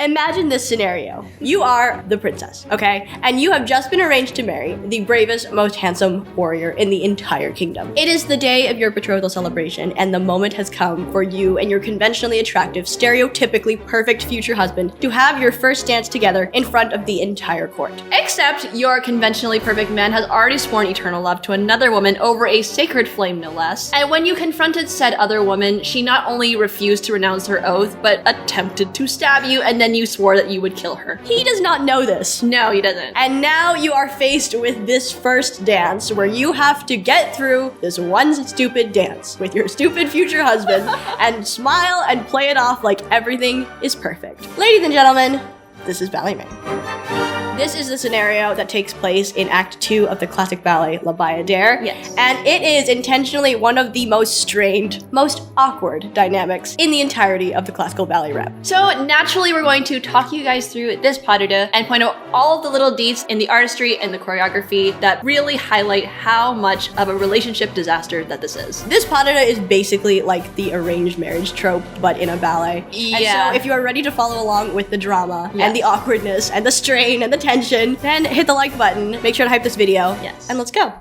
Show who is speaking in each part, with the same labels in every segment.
Speaker 1: Imagine this scenario. You are the princess, okay? And you have just been arranged to marry the bravest, most handsome warrior in the entire kingdom. It is the day of your betrothal celebration, and the moment has come for you and your conventionally attractive, stereotypically perfect future husband to have your first dance together in front of the entire court.
Speaker 2: Except your conventionally perfect man has already sworn eternal love to another woman over a sacred flame, no less. And when you confronted said other woman, she not only refused to renounce her oath, but attempted to stab you, and then you swore that you would kill her.
Speaker 1: He does not know this.
Speaker 2: No, he doesn't.
Speaker 1: And now you are faced with this first dance where you have to get through this one stupid dance with your stupid future husband and smile and play it off like everything is perfect. Ladies and gentlemen, this is Ballet Man. This is the scenario that takes place in Act 2 of the classic ballet La Bayadere.
Speaker 2: Yes.
Speaker 1: And it is intentionally one of the most strained, most awkward dynamics in the entirety of the classical ballet rep.
Speaker 2: So naturally, we're going to talk you guys through this pas de deux and point out all of the little deets in the artistry and the choreography that really highlight how much of a relationship disaster that this is.
Speaker 1: This pas de deux is basically like the arranged marriage trope, but in a ballet.
Speaker 2: Yeah.
Speaker 1: And so if you are ready to follow along with the drama and the awkwardness and the strain and the tension, then hit the like button, make sure to hype this video, and let's go.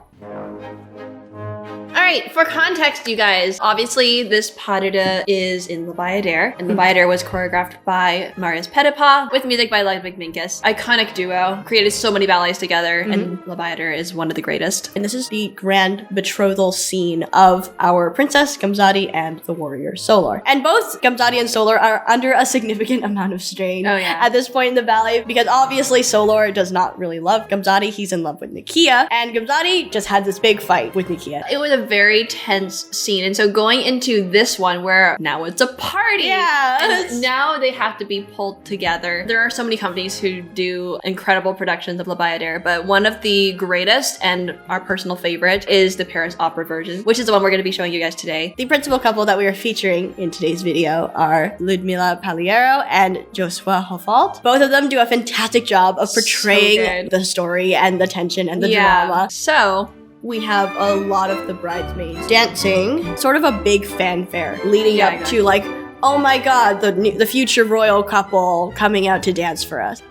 Speaker 2: All right, for context, you guys, obviously this pas de deux is in La Bayadere, and La Bayadere was choreographed by Marius Petipa with music by Ludwig Minkus. Iconic duo, created so many ballets together, and La Bayadere is one of the greatest.
Speaker 1: And this is the grand betrothal scene of our princess, Gamzati, and the warrior, Solar. And both Gamzati and Solar are under a significant amount of strain at this point in the ballet, because obviously Solar does not really love Gamzati, he's in love with Nikia, and Gamzati just had this big fight with Nikia.
Speaker 2: It was a very tense scene, and so going into this one where now it's a party, and now they have to be pulled together. There are so many companies who do incredible productions of La Bayadere, but one of the greatest and our personal favorite is the Paris opera version, which is the one we're going to be showing you guys today.
Speaker 1: The principal couple that we are featuring in today's video are Ludmila Paliero and Josua Hofalt. Both of them do a fantastic job of portraying the story and the tension and the drama.
Speaker 2: So
Speaker 1: we have a lot of the bridesmaids dancing, sort of a big fanfare leading up to like, oh my god, the future royal couple coming out to dance for us.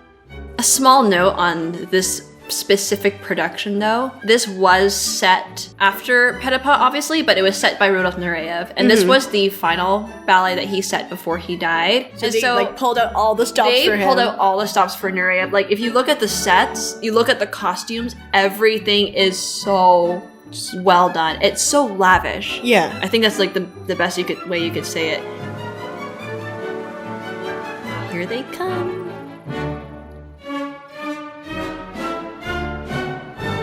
Speaker 2: A small note on this specific production though, this was set after Petipa obviously, but it was set by Rudolf Nureyev, and this was the final ballet that he set before he died.
Speaker 1: So they like pulled out all the stops for him.
Speaker 2: They pulled out all the stops for Nureyev. Like if you look at the sets, you look at the costumes, everything is so well done. It's so lavish.
Speaker 1: Yeah.
Speaker 2: I think that's like the best way you could say it. Here they come.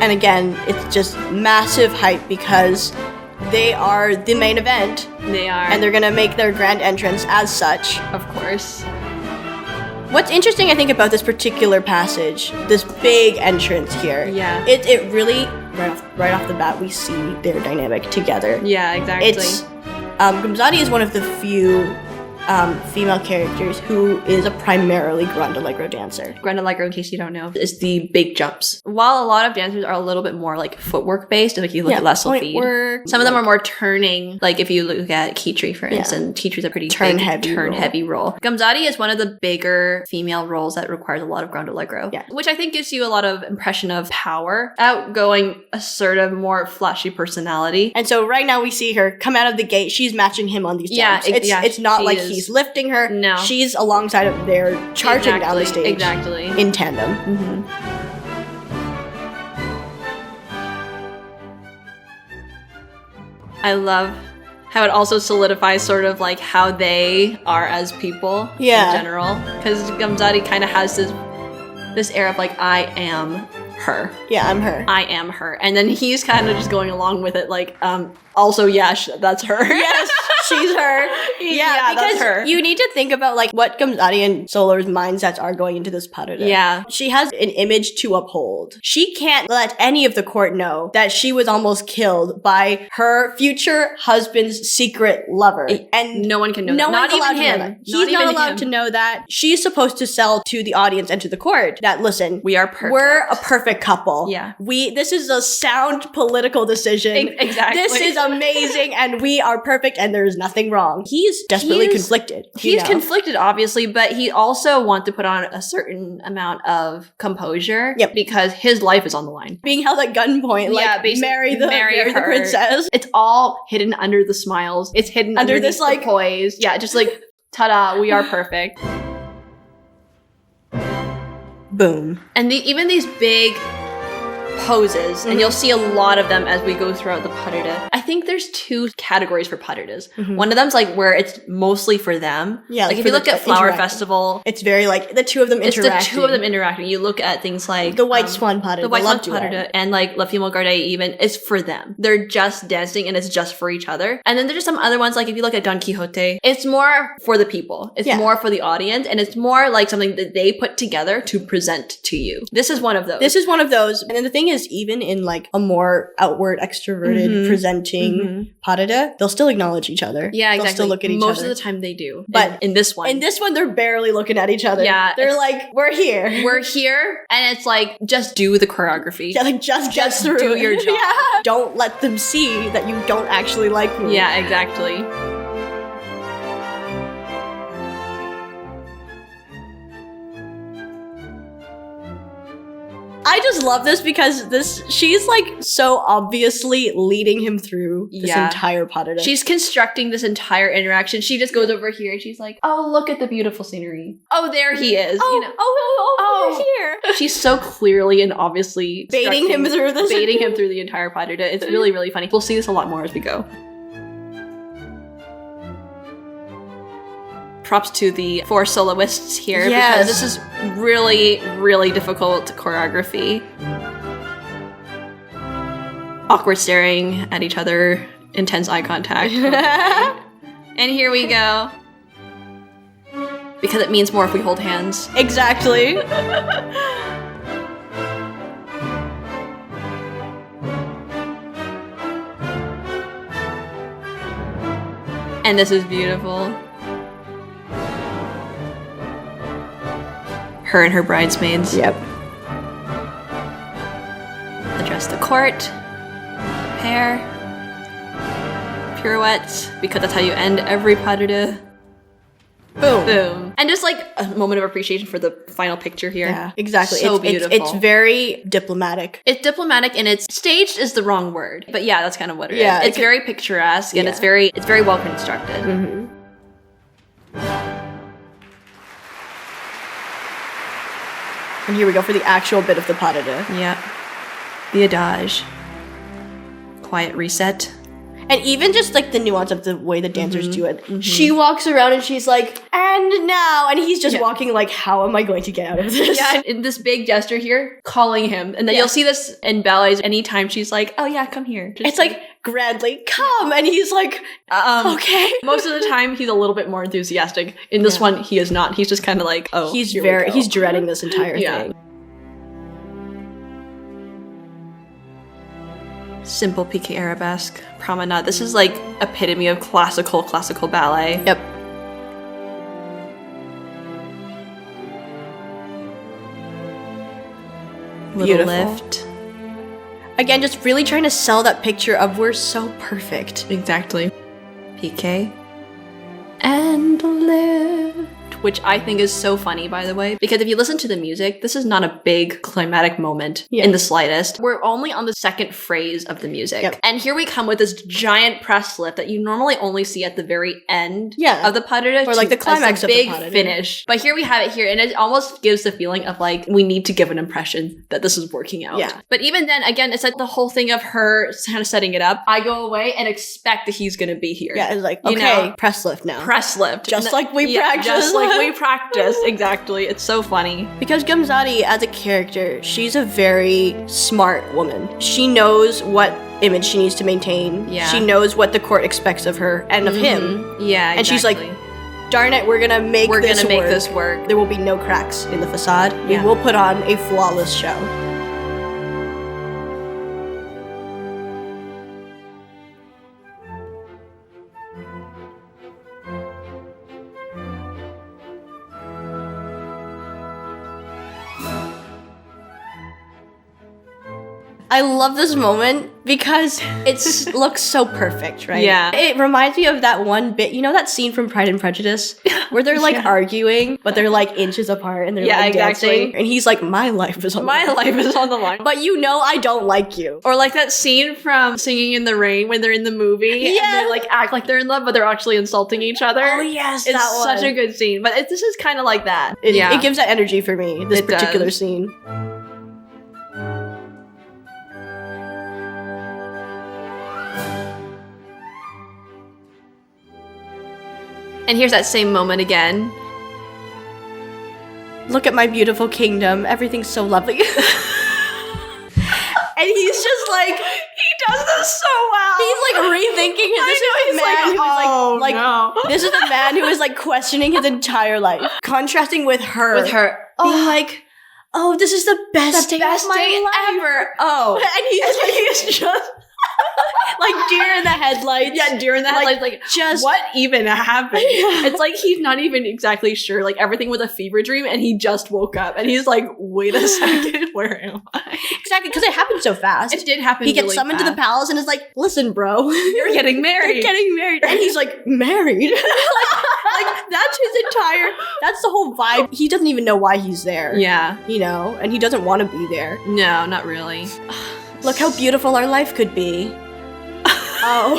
Speaker 1: And again, it's just massive hype because they are the main event.
Speaker 2: They are.
Speaker 1: And they're gonna make their grand entrance as such.
Speaker 2: Of course.
Speaker 1: What's interesting, I think, about this particular passage, this big entrance here, it really, right off the bat, we see their dynamic together.
Speaker 2: Yeah, exactly.
Speaker 1: It's, Gamzati is one of the few female characters who is a primarily Grand Allegro dancer.
Speaker 2: Grand Allegro, in case you don't know, is the big jumps. While a lot of dancers are a little bit more like footwork based, like you look at Lessel Feed, some of them are more turning. Like if you look at Kitri, for instance, Kitri's a pretty turn heavy role. Gamzati is one of the bigger female roles that requires a lot of Grand Allegro, which I think gives you a lot of impression of power, outgoing, assertive, more flashy personality.
Speaker 1: And so right now we see her come out of the gate. She's matching him on these jumps. It's not like he's lifting her.
Speaker 2: No.
Speaker 1: She's alongside of there, charging down the stage.
Speaker 2: Exactly.
Speaker 1: In tandem.
Speaker 2: I love how it also solidifies sort of like how they are as people in general. Because Gamzati kind of has this air of like, I am her.
Speaker 1: Yeah, I'm her.
Speaker 2: I am her. And then he's kind of just going along with it like, also, that's her.
Speaker 1: Yes, she's her.
Speaker 2: Yeah,
Speaker 1: because
Speaker 2: that's her.
Speaker 1: You need to think about like what Gamzati and Solar's mindsets are going into this pas de deux.
Speaker 2: Yeah.
Speaker 1: She has an image to uphold. She can't let any of the court know that she was almost killed by her future husband's secret lover.
Speaker 2: And no one can know
Speaker 1: that.
Speaker 2: Not even him.
Speaker 1: He's not allowed to know that. She's supposed to sell to the audience and to the court that, listen,
Speaker 2: we are perfect.
Speaker 1: We're a perfect couple.
Speaker 2: Yeah.
Speaker 1: This is a sound political decision.
Speaker 2: Exactly.
Speaker 1: This is amazing and we are perfect and there's nothing wrong. He's desperately conflicted.
Speaker 2: He's conflicted, obviously, but he also wants to put on a certain amount of composure because his life is on the line.
Speaker 1: Being held at gunpoint, like, marry the princess.
Speaker 2: It's all hidden under the smiles. It's hidden under this, like, poise. Yeah, just like, ta-da, we are perfect.
Speaker 1: Boom.
Speaker 2: And even these big poses, and you'll see a lot of them as we go throughout the pas de deux. I think there's two categories for pas de deux. One of them's like where it's mostly for them. Yeah, like if you look at Flower Festival,
Speaker 1: it's very like the two of them interacting.
Speaker 2: It's the two of them interacting. You look at things like
Speaker 1: the White Swan pas de deux,
Speaker 2: the White Swan pas de deux, and like La Fille Garde even is for them. They're just dancing and it's just for each other. And then there's some other ones, like if you look at Don Quixote, it's more for the people. It's more for the audience, and it's more like something that they put together to present to you. This is one of those.
Speaker 1: This is one of those. And then the thing is, even in like a more outward, extroverted, presenting pas de deux, they'll still acknowledge each other.
Speaker 2: Yeah, exactly.
Speaker 1: They'll still look at each other.
Speaker 2: Most of the time they do.
Speaker 1: But
Speaker 2: in this one,
Speaker 1: they're barely looking at each other.
Speaker 2: Yeah.
Speaker 1: They're like, we're here.
Speaker 2: We're here. And it's like, just do the choreography.
Speaker 1: Yeah, like just get through.
Speaker 2: Do your job.
Speaker 1: Yeah. Don't let them see that you don't actually like me.
Speaker 2: Yeah, exactly.
Speaker 1: I just love this because she's like so obviously leading him through this entire pas de deux.
Speaker 2: She's constructing this entire interaction. She just goes over here and she's like, oh, look at the beautiful scenery. Oh, there he is.
Speaker 1: Oh,
Speaker 2: you know.
Speaker 1: Oh, here.
Speaker 2: She's so clearly and obviously
Speaker 1: baiting him through this.
Speaker 2: Baiting him through the entire pas de deux. It's really, really funny. We'll see this a lot more as we go. Props to the 4 soloists here because this is really, really difficult choreography. Awkward staring at each other, intense eye contact. And here we go. Because it means more if we hold hands.
Speaker 1: Exactly.
Speaker 2: And this is beautiful. Her and her bridesmaids.
Speaker 1: Yep.
Speaker 2: Address the court. Pair. Pirouettes. Because that's how you end every pas de deux.
Speaker 1: Boom.
Speaker 2: Boom. And just like a moment of appreciation for the final picture here.
Speaker 1: Yeah, exactly.
Speaker 2: So beautiful.
Speaker 1: It's very diplomatic.
Speaker 2: It's diplomatic and it's staged is the wrong word. But yeah, that's kind of what it is. It's very picturesque and it's very well constructed.
Speaker 1: And here we go for the actual bit of the pas de deux.
Speaker 2: Yeah. The adage. Quiet reset.
Speaker 1: And even just like the nuance of the way the dancers do it. She walks around and she's like, and now, and he's just walking like, how am I going to get out of this?
Speaker 2: Yeah, in this big gesture here, calling him. And then you'll see this in ballets anytime she's like, oh yeah, come here.
Speaker 1: It's like, grandly, come! And he's like, okay.
Speaker 2: Most of the time, he's a little bit more enthusiastic. In this one, he is not. He's just kind of like, oh,
Speaker 1: he's dreading this entire thing.
Speaker 2: Simple piqué arabesque, promenade. This is like epitome of classical ballet.
Speaker 1: Yep.
Speaker 2: Little lift.
Speaker 1: Again, just really trying to sell that picture of we're so perfect.
Speaker 2: Exactly. Piqué. And lift. Which I think is so funny, by the way. Because if you listen to the music, this is not a big climatic moment in the slightest. We're only on the second phrase of the music. Yep. And here we come with this giant press lift that you normally only see at the very end of the pas de deux.
Speaker 1: Or like the climax of the
Speaker 2: pas de deux. Big finish. But here we have it here, and it almost gives the feeling of like, we need to give an impression that this is working out. Yeah. But even then, again, it's like the whole thing of her kind of setting it up. I go away and expect that he's gonna be here.
Speaker 1: Yeah, it's like, okay, press lift now.
Speaker 2: Press lift.
Speaker 1: Just like we practiced.
Speaker 2: Just like we practiced. Exactly. It's so funny.
Speaker 1: Because Gamzati, as a character, she's a very smart woman. She knows what image she needs to maintain. Yeah. She knows what the court expects of her and of him.
Speaker 2: Yeah, exactly.
Speaker 1: And she's like, darn it, we're gonna make this work. There will be no cracks in the facade. We will put on a flawless show. I love this moment because it looks so perfect, right?
Speaker 2: Yeah.
Speaker 1: It reminds me of that one bit, you know that scene from Pride and Prejudice where they're like arguing, but they're like inches apart and they're like dancing. And he's like, my life is on the line. But you know I don't like you.
Speaker 2: Or like that scene from Singing in the Rain when they're in the movie and they like act like they're in love, but they're actually insulting each other.
Speaker 1: Oh yes,
Speaker 2: it's such a good scene. But this is kind of like that.
Speaker 1: It gives that energy for me, this particular scene.
Speaker 2: And here's that same moment again.
Speaker 1: Look at my beautiful kingdom. Everything's so lovely. And he's just like,
Speaker 2: he does this so well.
Speaker 1: He's like rethinking it. This is a man who is like questioning his entire life, contrasting with her. Being like, oh, this is the best day of my life
Speaker 2: ever. Oh,
Speaker 1: and he's just like deer in the headlights.
Speaker 2: Yeah, deer in the headlights. Like, just what even happened? It's like he's not even exactly sure. Like everything was a fever dream, and he just woke up, and he's like, "Wait a second, where am I?"
Speaker 1: Exactly, because it happened so fast.
Speaker 2: It did happen.
Speaker 1: He gets summoned to the palace, and is like, "Listen, bro,
Speaker 2: you're getting married.
Speaker 1: You're getting married," and he's like, "Married." like that's his entire. That's the whole vibe. He doesn't even know why he's there.
Speaker 2: Yeah,
Speaker 1: you know, and he doesn't want to be there.
Speaker 2: No, not really.
Speaker 1: Look how beautiful our life could be. Oh.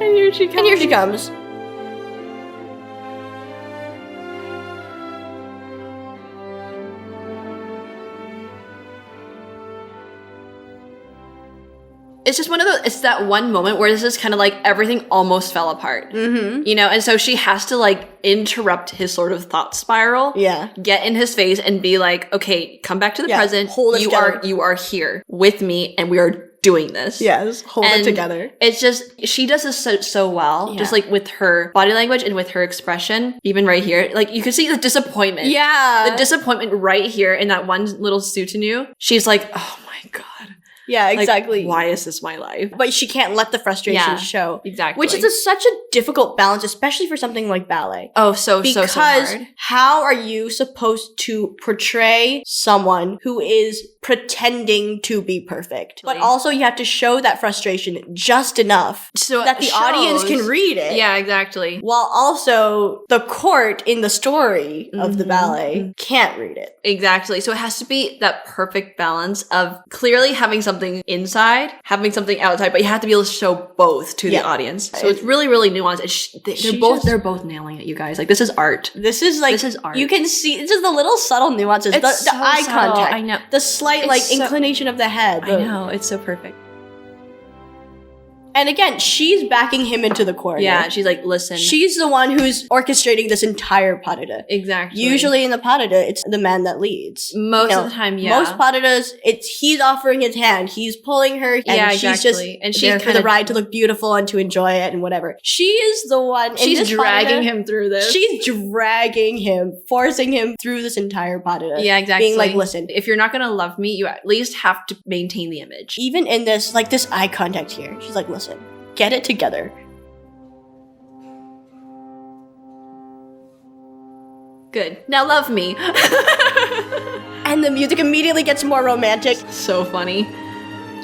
Speaker 2: And here she comes. It's just one of those, it's that one moment where it's just kind of like everything almost fell apart.
Speaker 1: Mm-hmm.
Speaker 2: You know, and so she has to like interrupt his sort of thought spiral.
Speaker 1: Yeah.
Speaker 2: Get in his face and be like, okay, come back to the present.
Speaker 1: Hold it together.
Speaker 2: You are here with me and we are doing this.
Speaker 1: Yes. Hold it together.
Speaker 2: It's just, she does this so well. Yeah. Just like with her body language and with her expression, even right here. Like you can see the disappointment.
Speaker 1: Yeah.
Speaker 2: The disappointment right here in that one little soutenu. She's like, oh my God.
Speaker 1: Yeah, exactly.
Speaker 2: Like, why is this my life?
Speaker 1: But she can't let the frustration show.
Speaker 2: Exactly.
Speaker 1: Which is such a difficult balance, especially for something like ballet.
Speaker 2: Oh, so hard.
Speaker 1: Because how are you supposed to portray someone who is pretending to be perfect? But also you have to show that frustration just enough so that the audience can read it.
Speaker 2: Yeah, exactly.
Speaker 1: While also the court in the story of the ballet can't read it.
Speaker 2: Exactly. So it has to be that perfect balance of clearly having something inside, having something outside, but you have to be able to show both to the audience. So it's really, really nuanced. They're both nailing it, you guys. Like this is art.
Speaker 1: This is art. You can see it's just the little subtle nuances, the eye contact,
Speaker 2: I know,
Speaker 1: the slight inclination of the head.
Speaker 2: I know, it's so perfect.
Speaker 1: And again, she's backing him into the corner.
Speaker 2: Yeah, she's like, listen.
Speaker 1: She's the one who's orchestrating this entire pas de deux.
Speaker 2: Exactly.
Speaker 1: Usually in the pas de deux, it's the man that leads.
Speaker 2: Most of the time, yeah.
Speaker 1: Most pas de deux, he's offering his hand, he's pulling her, and she's just there for the ride to look beautiful and to enjoy it and whatever. She is the one.
Speaker 2: She's dragging him through this.
Speaker 1: She's dragging him, forcing him through this entire pas de deux.
Speaker 2: Yeah, exactly.
Speaker 1: Being like, listen,
Speaker 2: if you're not gonna love me, you at least have to maintain the image.
Speaker 1: Even in this, like this eye contact here, she's like, listen, get it together.
Speaker 2: Good. Now love me.
Speaker 1: And the music immediately gets more romantic.
Speaker 2: So funny.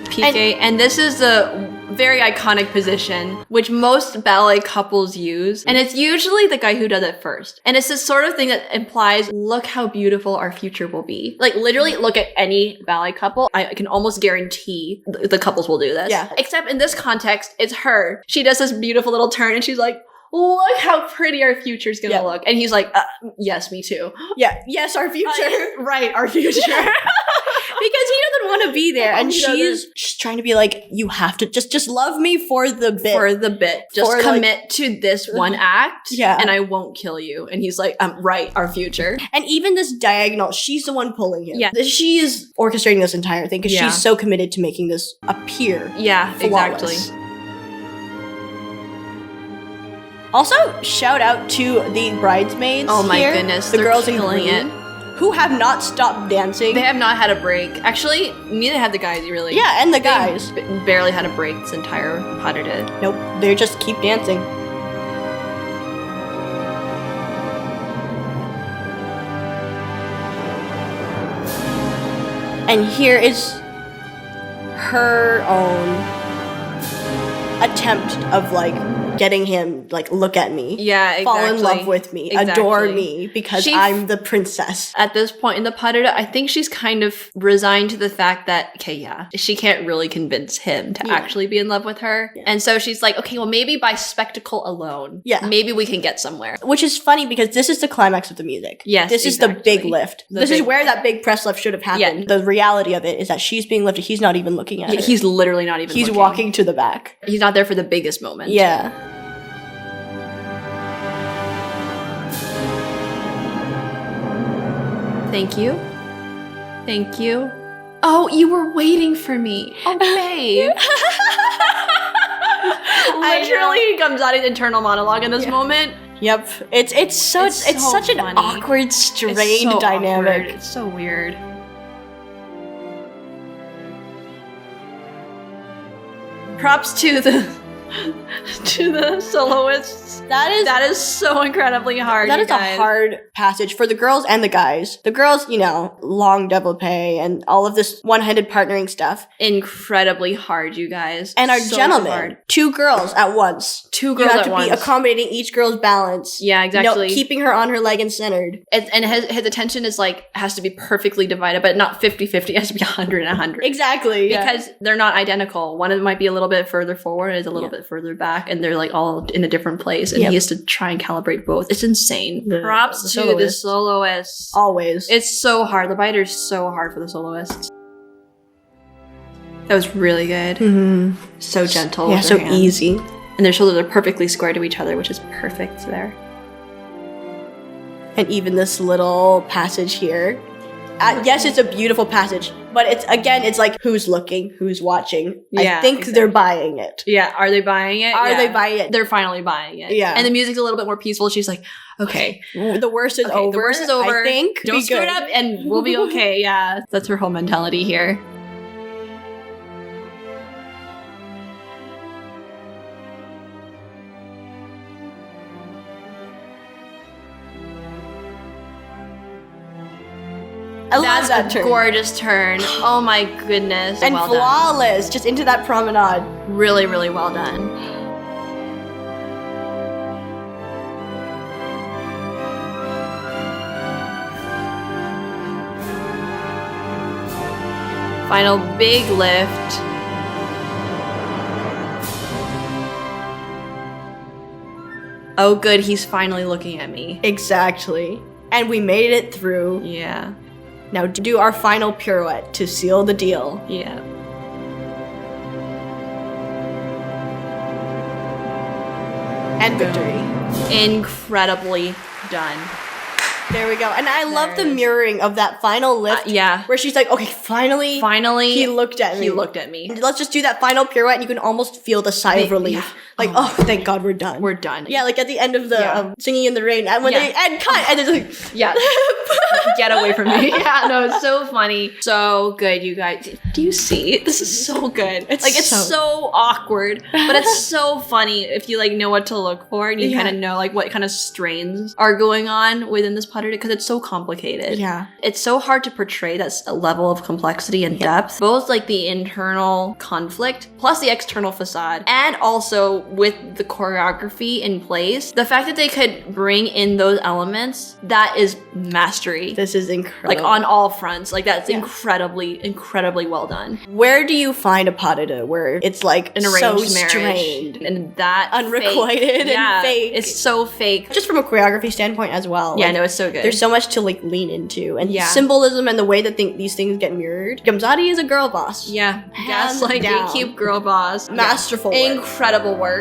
Speaker 2: Piqué. And this is a very iconic position, which most ballet couples use. And it's usually the guy who does it first. And it's this sort of thing that implies, look how beautiful our future will be. Like literally look at any ballet couple. I can almost guarantee the couples will do this.
Speaker 1: Yeah.
Speaker 2: Except in this context, it's her. She does this beautiful little turn and she's like, look how pretty our future's gonna look. And he's like, yes, me too.
Speaker 1: Yeah, yes, our future.
Speaker 2: Right, our future.
Speaker 1: Because he doesn't want to be there. And she's just trying to be like, you have to just love me for the bit.
Speaker 2: For the bit. Just commit to this one act. Yeah. And I won't kill you. And he's like, right, our future.
Speaker 1: And even this diagonal, she's the one pulling him.
Speaker 2: Yeah.
Speaker 1: She is orchestrating this entire thing because she's so committed to making this appear flawless.
Speaker 2: Exactly.
Speaker 1: Also, shout out to the bridesmaids.
Speaker 2: Oh my goodness,
Speaker 1: the girls in
Speaker 2: killing
Speaker 1: green, who have not stopped dancing.
Speaker 2: They have not had a break. Actually, neither have the guys, really.
Speaker 1: Yeah, and the guys
Speaker 2: barely had a break this entire pas de deux.
Speaker 1: Nope, they just keep dancing. And here is her own attempt of like getting him like look at me, fall in love with me, adore me because I'm the princess.
Speaker 2: At this point in the paredo, I think she's kind of resigned to the fact that she can't really convince him to actually be in love with her, and so she's like, okay, well maybe by spectacle alone, maybe we can get somewhere.
Speaker 1: Which is funny because this is the climax of the music.
Speaker 2: Yes,
Speaker 1: this is the big lift. This is where that big press lift should have happened. The reality of it is that she's being lifted. He's not even looking at her.
Speaker 2: He's literally not even.
Speaker 1: He's walking to the back.
Speaker 2: He's not there for the biggest moment.
Speaker 1: Yeah.
Speaker 2: Thank you. Thank you. Oh, you were waiting for me. Oh, babe. Literally comes out his internal monologue in this moment.
Speaker 1: Yep. It's such an awkward, strained dynamic.
Speaker 2: Awkward. It's so weird. Props to the soloists. That is so incredibly hard.
Speaker 1: That is a hard passage for the girls and the guys. The girls, you know, long développé and all of this one-handed partnering stuff.
Speaker 2: Incredibly hard, you guys.
Speaker 1: And our gentlemen, 2 girls at once. 2 girls at once. You have to be accommodating each girl's balance.
Speaker 2: Yeah, exactly.
Speaker 1: You know, keeping her on her leg and centered.
Speaker 2: And his attention is like, has to be perfectly divided, but not 50-50. It has to be 100 and 100.
Speaker 1: Exactly.
Speaker 2: Because they're not identical. One of them might be a little bit further forward, is a little bit further back, and they're like all in a different place. And he has to try and calibrate both. It's insane. Props to the soloists.
Speaker 1: Always.
Speaker 2: It's so hard. The Bayadere is so hard for the soloists. That was really good.
Speaker 1: Mm-hmm.
Speaker 2: So gentle.
Speaker 1: Yeah, so easy.
Speaker 2: And their shoulders are perfectly square to each other, which is perfect there.
Speaker 1: And even this little passage here. Yes, it's a beautiful passage, but it's like, who's looking, who's watching. I think they're buying it.
Speaker 2: Yeah, are they buying it?
Speaker 1: Are they buying it?
Speaker 2: They're finally buying it.
Speaker 1: Yeah.
Speaker 2: And the music's a little bit more peaceful. She's like, okay.
Speaker 1: The worst is over.
Speaker 2: The worst is over.
Speaker 1: I think.
Speaker 2: Don't screw it up and we'll be okay. Yeah. That's her whole mentality here.
Speaker 1: I love that turn.
Speaker 2: Gorgeous turn. Oh my goodness.
Speaker 1: And flawless. Just into that promenade.
Speaker 2: Really, really well done. Final big lift. Oh good, he's finally looking at me.
Speaker 1: Exactly. And we made it through.
Speaker 2: Yeah.
Speaker 1: Now do our final pirouette to seal the deal.
Speaker 2: Yeah.
Speaker 1: And victory.
Speaker 2: Incredibly done.
Speaker 1: There we go. And I love the mirroring of that final lift.
Speaker 2: Yeah.
Speaker 1: Where she's like, okay, finally,
Speaker 2: he
Speaker 1: looked at me.
Speaker 2: He looked at me.
Speaker 1: Let's just do that final pirouette and you can almost feel the sigh of relief. Yeah. Like, oh, thank God we're done.
Speaker 2: We're done.
Speaker 1: Yeah, like at the end of the Singing in the Rain. And when they end cut, and it's like,
Speaker 2: yeah. Get away from me. Yeah, no, it's so funny. So good, you guys. Do you see? This is so good. It's so awkward, but it's so funny if you like know what to look for and you kind of know like what kind of strains are going on within this paredo because it's so complicated.
Speaker 1: Yeah.
Speaker 2: It's so hard to portray that level of complexity and depth, both like the internal conflict plus the external facade, and also with the choreography in place. The fact that they could bring in those elements, that is mastery.
Speaker 1: This is incredible.
Speaker 2: Like on all fronts. Like that's incredibly, incredibly well done.
Speaker 1: Where do you find a paredo where it's like
Speaker 2: an arranged
Speaker 1: so
Speaker 2: marriage
Speaker 1: strained
Speaker 2: and that
Speaker 1: unrequited and fake?
Speaker 2: It's so fake.
Speaker 1: Just from a choreography standpoint as well.
Speaker 2: Yeah,
Speaker 1: like,
Speaker 2: no, it's so good.
Speaker 1: There's so much to like lean into, and symbolism and the way that these things get mirrored. Gamzati is a girl boss.
Speaker 2: Yeah, gaslight, gatekeep, girl boss.
Speaker 1: Masterful work.
Speaker 2: Incredible work.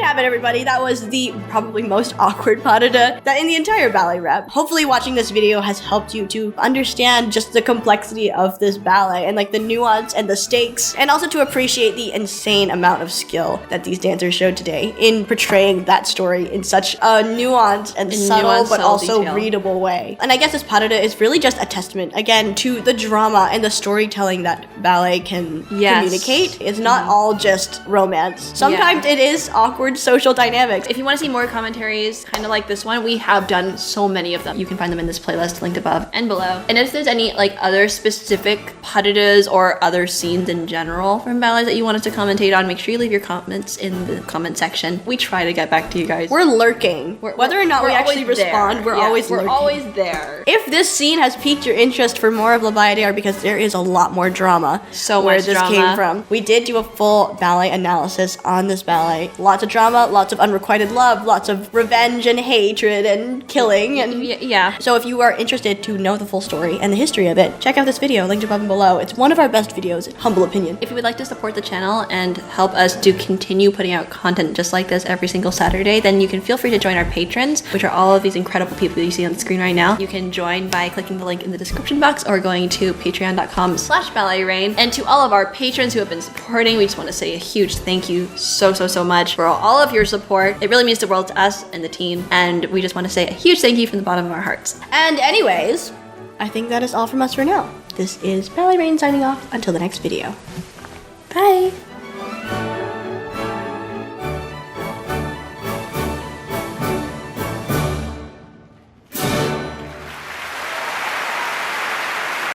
Speaker 1: have it, everybody. That was the probably most awkward pas de deux that in the entire ballet rep. Hopefully watching this video has helped you to understand just the complexity of this ballet and like the nuance and the stakes, and also to appreciate the insane amount of skill that these dancers showed today in portraying that story in such a nuanced and subtle but also readable way. And I guess this pas de deux is really just a testament, again, to the drama and the storytelling that ballet can communicate. It's not all just romance. Sometimes it is awkward social dynamics.
Speaker 2: If you want to see more commentaries kind of like this one, we have done so many of them. You can find them in this playlist linked above and below. And if there's any like other specific pas de deux or other scenes in general from ballets that you want us to commentate on, make sure you leave your comments in the comment section. We try to get back to you guys.
Speaker 1: We're lurking. Whether or not we actually respond, we're always lurking.
Speaker 2: We're always there.
Speaker 1: If this scene has piqued your interest for more of La Bayadere, because there is a lot more drama where this came from. We did do a full ballet analysis on this ballet. Lots of drama, lots of unrequited love, lots of revenge and hatred and killing. And so if you are interested to know the full story and the history of it, check out this video linked above and below. It's one of our best videos, humble opinion.
Speaker 2: If you would like to support the channel and help us to continue putting out content just like this every single Saturday, then you can feel free to join our patrons, which are all of these incredible people you see on the screen right now. You can join by clicking the link in the description box or going to patreon.com/balletrain. And to all of our patrons who have been supporting, we just want to say a huge thank you so much for all of your support. It really means the world to us and the team, and we just want to say a huge thank you from the bottom of our hearts.
Speaker 1: And anyways, I think that is all from us for now. This is Ballet Rain signing off until the next video. Bye!